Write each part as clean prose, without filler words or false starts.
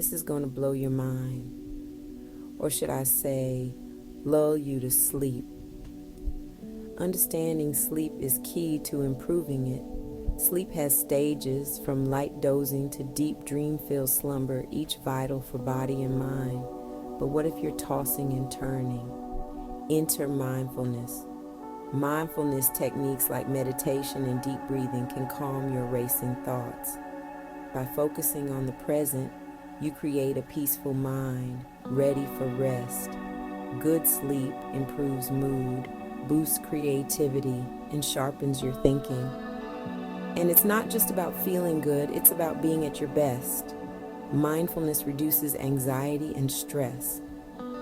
This is going to blow your mind. Or should I say, lull you to sleep. Understanding sleep is key to improving it. Sleep has stages from light dozing to deep dream-filled slumber, each vital for body and mind. But what if you're tossing and turning? Enter mindfulness. Mindfulness techniques like meditation and deep breathing can calm your racing thoughts. By focusing on the present, you create a peaceful mind, ready for rest. Good sleep improves mood, boosts creativity, and sharpens your thinking. And it's not just about feeling good, it's about being at your best. Mindfulness reduces anxiety and stress,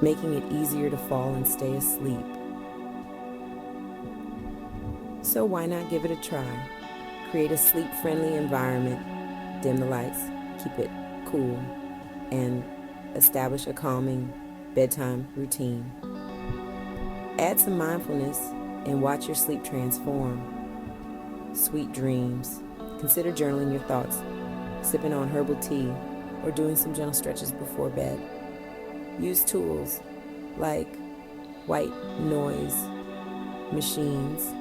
making it easier to fall and stay asleep. So why not give it a try? Create a sleep-friendly environment, dim the lights, keep it cool, and establish a calming bedtime routine. Add some mindfulness and watch your sleep transform. Sweet dreams. Consider journaling your thoughts, sipping on herbal tea, or doing some gentle stretches before bed. Use tools like white noise machines,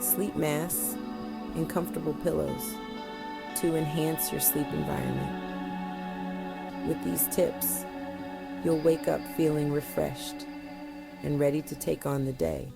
sleep masks, and comfortable pillows to enhance your sleep environment. With these tips, you'll wake up feeling refreshed and ready to take on the day.